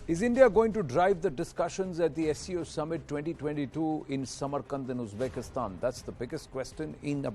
Is India going to drive the discussions at the SCO Summit 2022 in Samarkand in Uzbekistan? That's the biggest question. In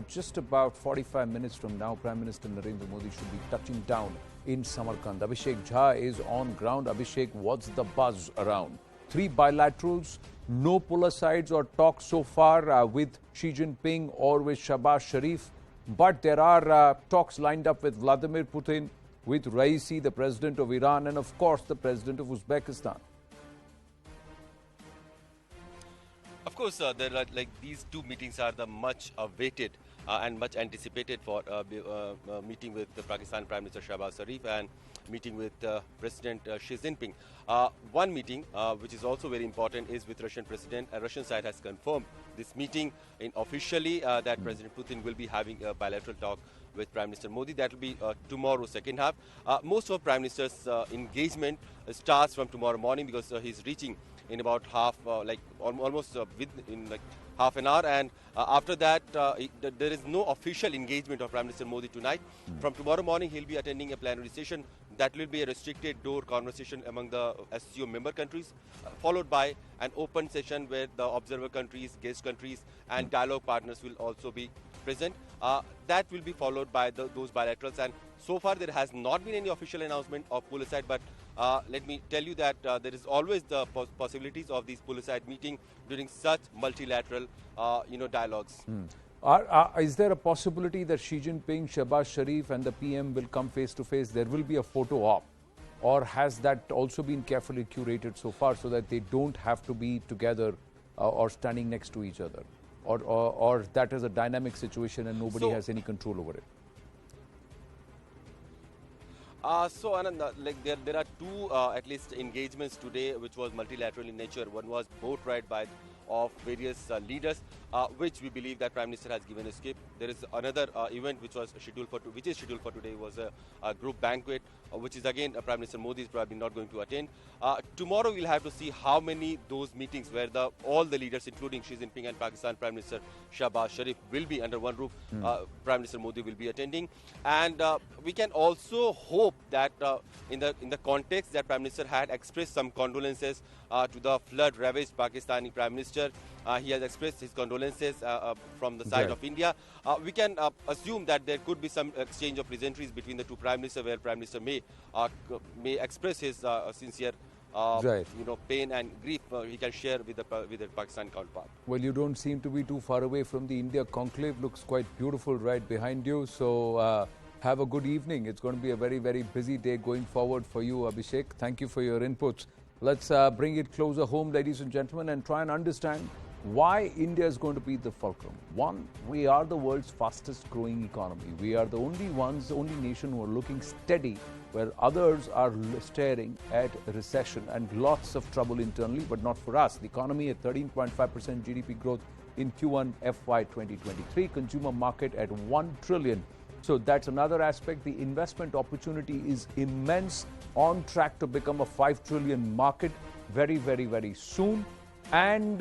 just about 45 minutes from now, Prime Minister Narendra Modi should be touching down in Samarkand. Abhishek Jha is on ground. Abhishek, what's the buzz around? 3 bilaterals, no polar sides or talks so far with Xi Jinping or with Shahbaz Sharif. But there are talks lined up with Vladimir Putin, with Raisi, the president of Iran, and of course the president of Uzbekistan. Of course, these two meetings are the much awaited and much anticipated for meeting with the Pakistan Prime Minister Shahbaz Sharif and meeting with President Xi Jinping. One meeting which is also very important is with Russian President. Russian side has confirmed this meeting officially that President Putin will be having a bilateral talk with Prime Minister Modi. That will be tomorrow, second half. Most of Prime Minister's engagement starts from tomorrow morning because he's reaching in about almost within half an hour, and after that there is no official engagement of Prime Minister Modi tonight. From tomorrow morning he'll be attending a plenary session that will be a restricted door conversation among the SCO member countries, followed by an open session where the observer countries, guest countries and dialogue partners will also be present. That will be followed by those bilaterals, and so far there has not been any official announcement of pull aside, but let me tell you that there is always the possibilities of these pull aside meeting during such multilateral dialogues. Is there a possibility that Xi Jinping, Shahbaz Sharif and the PM will come face to face? There will be a photo op, or has that also been carefully curated so far so that they don't have to be together or standing next to each other? Or that is a dynamic situation and nobody has any control over it? So Anand, there are two at least engagements today which was multilateral in nature. One was boat ride of various leaders, which we believe that Prime Minister has given a skip. There is another event which is scheduled for today, was a group banquet, which is again Prime Minister Modi is probably not going to attend. Tomorrow we'll have to see how many those meetings where all the leaders, including Xi Jinping and Pakistan Prime Minister Shahbaz Sharif, will be under one roof. Prime Minister Modi will be attending, and we can also hope that in the context that Prime Minister had expressed some condolences to the flood-ravaged Pakistani Prime Minister. He has expressed his condolences from the side of India. We can assume that there could be some exchange of pleasantries between the two Prime Ministers, where Prime Minister may express his sincere pain and grief he can share with the Pakistan counterpart. Well, you don't seem to be too far away from the India conclave. Looks quite beautiful right behind you. So have a good evening. It's going to be a very, very busy day going forward for you, Abhishek. Thank you for your inputs. Let's bring it closer home, ladies and gentlemen, and try and understand why India is going to be the fulcrum. One, we are the world's fastest growing economy. We are the only nation who are looking steady, where others are staring at recession and lots of trouble internally, but not for us. The economy at 13.5% GDP growth in Q1 FY 2023, consumer market at 1 trillion. So that's another aspect. The investment opportunity is immense, on track to become a 5 trillion market very, very, very soon. And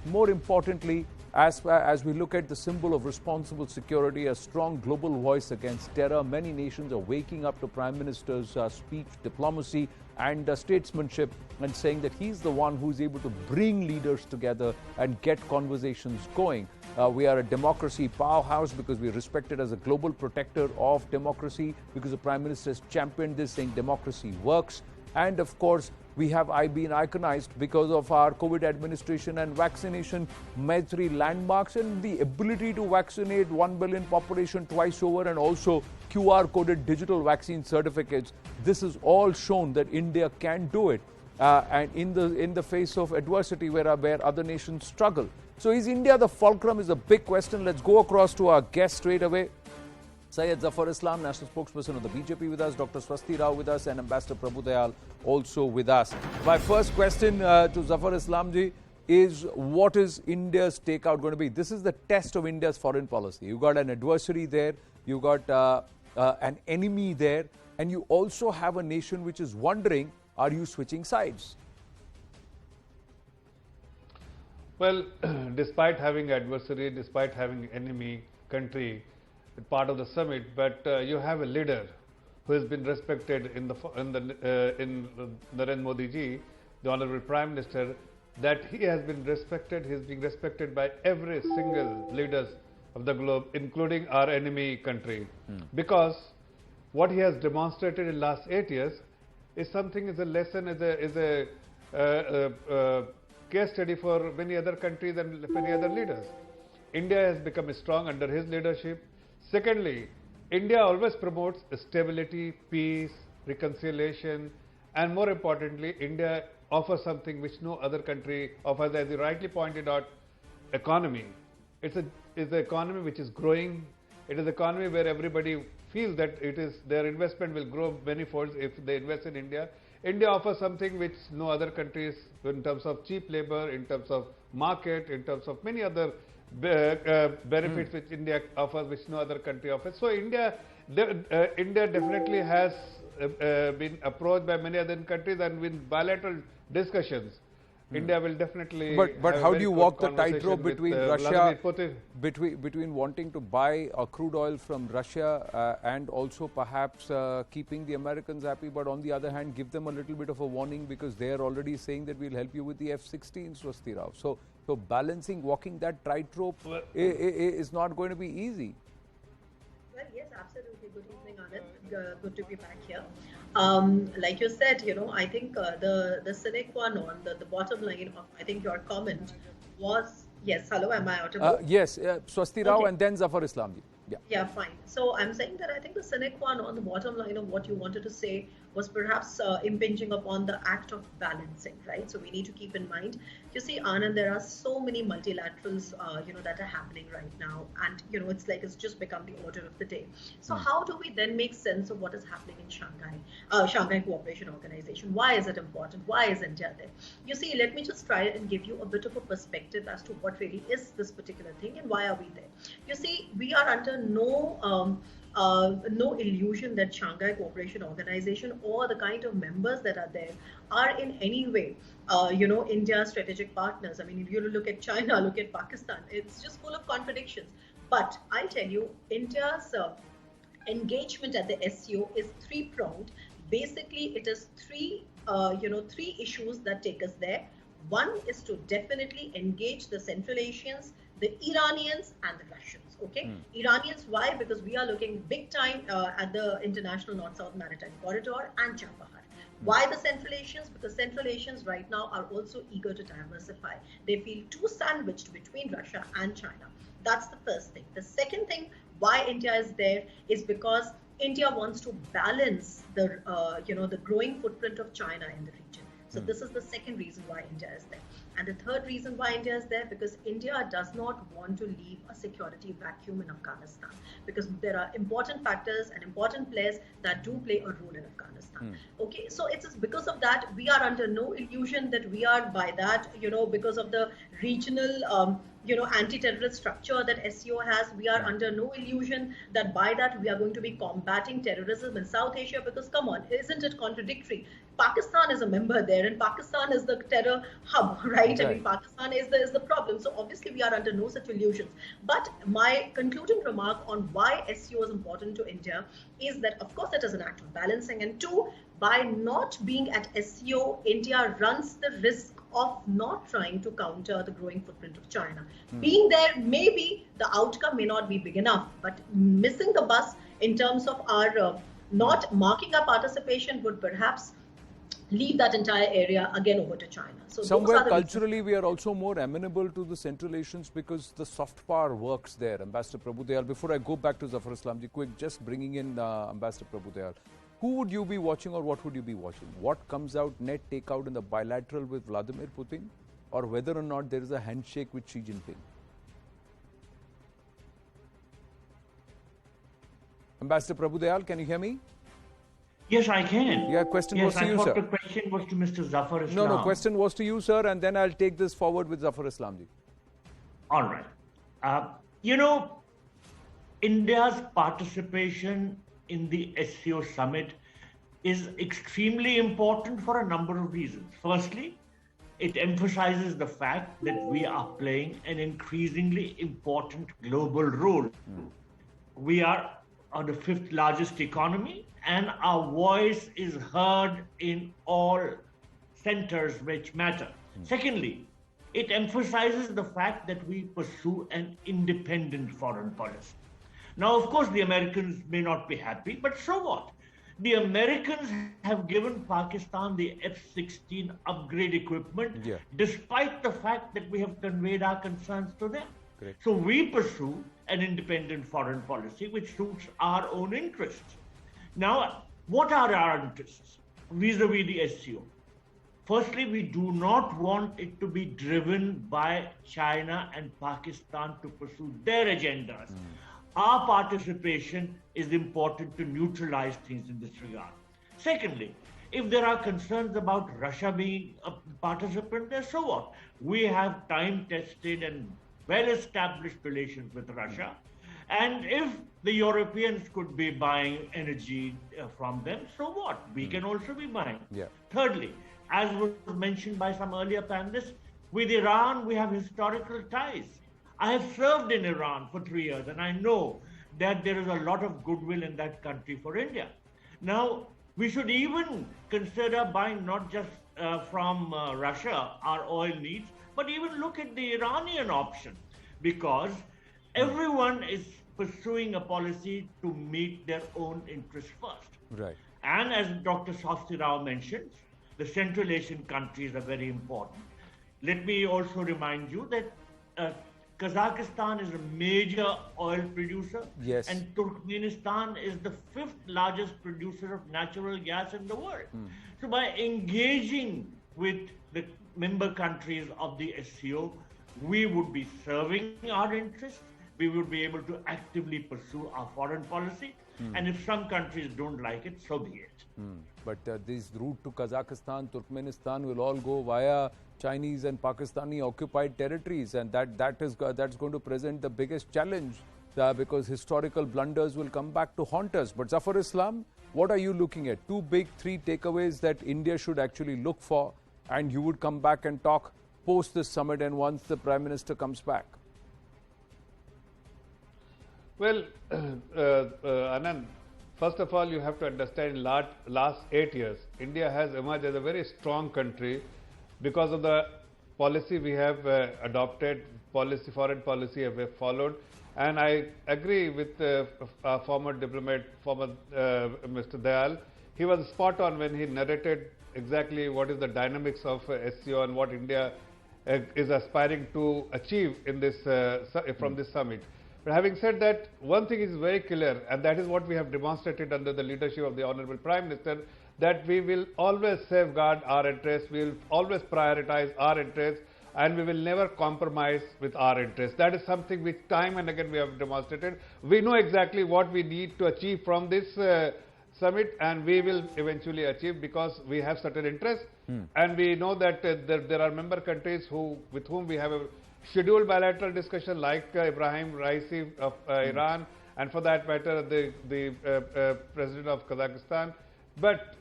more importantly, as we look at the symbol of responsible security, a strong global voice against terror, many nations are waking up to Prime Minister's speech, diplomacy and statesmanship, and saying that he's the one who's able to bring leaders together and get conversations going. We are a democracy powerhouse because we're respected as a global protector of democracy, because the Prime Minister has championed this, saying democracy works. And of course, we have been iconized because of our COVID administration and vaccination military landmarks and the ability to vaccinate 1 billion population twice over, and also QR-coded digital vaccine certificates. This is all shown that India can do it, and in the face of adversity where other nations struggle. So is India the fulcrum is a big question. Let's go across to our guest straight away. Syed Zafar Islam, National Spokesperson of the BJP with us, Dr. Swasti Rao with us, and Ambassador Prabhu Dayal also with us. My first question to Zafar Islam ji is, what is India's takeout going to be? This is the test of India's foreign policy. You got an adversary there, you got an enemy there, and you also have a nation which is wondering, are you switching sides? Well, despite having adversary, despite having enemy country part of the summit, but you have a leader who has been respected in Narendra Modi ji, the Honorable Prime Minister, that he has been respected. He is being respected by every single leaders of the globe, including our enemy country, because what he has demonstrated in last 8 years is something, is a lesson, is a case study for many other countries and many other leaders. India has become strong under his leadership. Secondly, India always promotes stability, peace, reconciliation, and more importantly, India offers something which no other country offers, as you rightly pointed out, economy. It's an economy which is growing. It is an economy where everybody feels that their investment will grow many folds if they invest in India. India offers something which no other countries, in terms of cheap labor, in terms of market, in terms of many other benefits which India offers, which no other country offers. So India definitely has been approached by many other countries, and with bilateral discussions, India will definitely. But how do you walk the tightrope between Russia, Putin, between wanting to buy crude oil from Russia and also perhaps keeping the Americans happy, but on the other hand give them a little bit of a warning because they are already saying that we'll help you with the F-16s, Swasti Rao. So balancing, walking that tightrope is not going to be easy. Well, yes, absolutely. Good evening, Anand. Good to be back here. Like you said, I think the sine qua non, the bottom line of, I think, your comment was, yes, hello, am I audible? Yes, Swasti Rao, Okay. and then Zafar Islamji. Yeah, fine. So I'm saying that I think the sine qua non, the bottom line of what you wanted to say was perhaps impinging upon the act of balancing, right? So we need to keep in mind, you see, Anand, there are so many multilaterals, that are happening right now. And, it's like it's just become the order of the day. So how do we then make sense of what is happening in Shanghai Cooperation Organization? Why is it important? Why is India there? You see, let me just try and give you a bit of a perspective as to what really is this particular thing and why are we there. You see, we are under no illusion that Shanghai Cooperation Organization or the kind of members that are there are in any way, India's strategic partners. I mean, if you look at China, look at Pakistan, it's just full of contradictions. But I'll tell you, India's engagement at the SCO is three-pronged. Basically, it is three issues that take us there. One is to definitely engage the Central Asians, the Iranians, and the Russians. Okay, Iranians, why? Because we are looking big time at the International North-South Maritime Corridor and Chabahar. Why the Central Asians? Because Central Asians right now are also eager to diversify. They feel too sandwiched between Russia and China. That's the first thing. The second thing, why India is there, is because India wants to balance the growing footprint of China in the region. So this is the second reason why India is there. And the third reason why India is there, because India does not want to leave a security vacuum in Afghanistan, because there are important factors and important players that do play a role in Afghanistan. Okay, so it's because of that, we are under no illusion that we are by that, because of the regional, anti-terrorist structure that SCO has, we are under no illusion that by that we are going to be combating terrorism in South Asia, because come on, isn't it contradictory? Pakistan is a member there and Pakistan is the terror hub, right? I mean, Pakistan is the problem. So obviously we are under no such illusions. But my concluding remark on why SCO is important to India is that, of course, it is an act of balancing. And two, by not being at SCO, India runs the risk of not trying to counter the growing footprint of China. Being there, maybe the outcome may not be big enough, but missing the bus in terms of our not marking our participation would perhaps leave that entire area again over to China. So somewhere culturally we are also more amenable to the Central Asians because the soft power works there. Ambassador Prabhu Dayal, before I go back to Zafar Islamji, quick, just bringing in Ambassador Prabhu Dayal. Who would you be watching or what would you be watching? What comes out net take out in the bilateral with Vladimir Putin, or whether or not there is a handshake with Xi Jinping? Ambassador Prabhu Dayal, can you hear me? Yes, I can. Yeah, question was to you, sir. I thought the question was to Mr. Zafar Islam. No, question was to you, sir, and then I'll take this forward with Zafar Islamji. All right. India's participation in the SCO summit is extremely important for a number of reasons. Firstly, it emphasizes the fact that we are playing an increasingly important global role. We are are the fifth largest economy, and our voice is heard in all centers which matter. Secondly, it emphasizes the fact that we pursue an independent foreign policy. Now, of course, the Americans may not be happy, but so what? The Americans have given Pakistan the F-16 upgrade equipment, despite the fact that we have conveyed our concerns to them. Great. So we pursue an independent foreign policy which suits our own interests. Now, what are our interests vis-a-vis the SCO? Firstly, we do not want it to be driven by China and Pakistan to pursue their agendas. Our participation is important to neutralize things in this regard. Secondly, if there are concerns about Russia being a participant there, so what? We have time-tested and well-established relations with Russia. And if the Europeans could be buying energy from them, so what? We can also be buying. Thirdly, as was mentioned by some earlier panelists, with Iran, we have historical ties. I have served in Iran for 3 years, and I know that there is a lot of goodwill in that country for India. Now, we should even consider buying not just from Russia our oil needs, but even look at the Iranian option, because everyone is pursuing a policy to meet their own interests first. Right. And as Dr. Swasti Rao mentioned, the Central Asian countries are very important. Let me also remind you that Kazakhstan is a major oil producer, and Turkmenistan is the fifth largest producer of natural gas in the world. So by engaging with the member countries of the SCO, we would be serving our interests, we would be able to actively pursue our foreign policy, and if some countries don't like it, so be it. But this route to Kazakhstan, Turkmenistan will all go via Chinese and Pakistani occupied territories, and that's going to present the biggest challenge because historical blunders will come back to haunt us. But Zafar Islam, what are you looking at? 2 big 3 takeaways that India should actually look for, and you would come back and talk post this summit and once the Prime Minister comes back. Well, Anand, first of all, you have to understand last 8 years, India has emerged as a very strong country because of the policy we have adopted, foreign policy we have followed. And I agree with our former diplomat, Mr. Dayal. He was spot on when he narrated exactly what is the dynamics of SCO and what India is aspiring to achieve in this from this summit. But having said that, one thing is very clear, and that is what we have demonstrated under the leadership of the Honorable Prime Minister, that we will always safeguard our interests, we will always prioritize our interests, and we will never compromise with our interests. That is something which time and again we have demonstrated. We know exactly what we need to achieve from this summit, and we will eventually achieve because we have certain interests, and we know that there are member countries with whom we have a scheduled bilateral discussion, like Ibrahim Raisi of Iran, and for that matter the President of Kazakhstan. But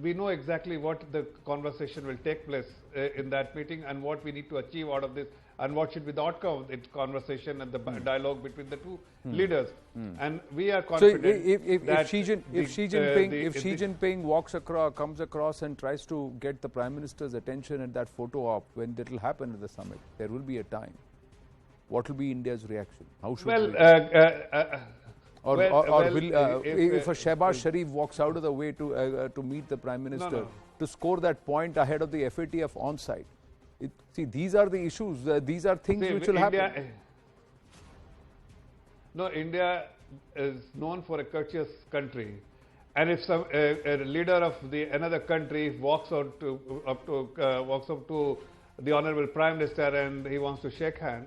we know exactly what the conversation will take place in that meeting, and what we need to achieve out of this, and what should be the outcome of the conversation and the dialogue between the two leaders. And we are confident if Xi Jinping comes across and tries to get the Prime Minister's attention at that photo op, when it will happen at the summit, there will be a time. What will be India's reaction? How should if a Shehbaz Sharif walks out of the way to meet the Prime Minister to score that point ahead of the FATF on-site? See, these are the issues. These are things which will happen. No, India is known for a courteous country, and if a leader of another country walks up to the Honorable Prime Minister and he wants to shake hands,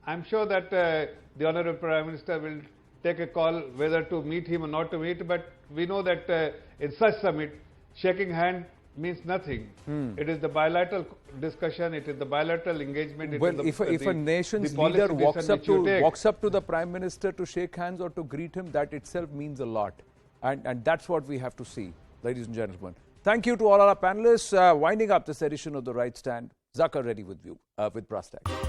I'm sure that the Honorable Prime Minister will take a call whether to meet him or not to meet. But we know that in such summit, shaking hand means nothing. It is the bilateral discussion, it is the bilateral engagement. Well, if a nation's leader walks up to the Prime Minister to shake hands or to greet him, that itself means a lot. And that's what we have to see, ladies and gentlemen. Thank you to all our panelists. Winding up this edition of The Right Stand, Zakir Reddy with you, with Brass Tag.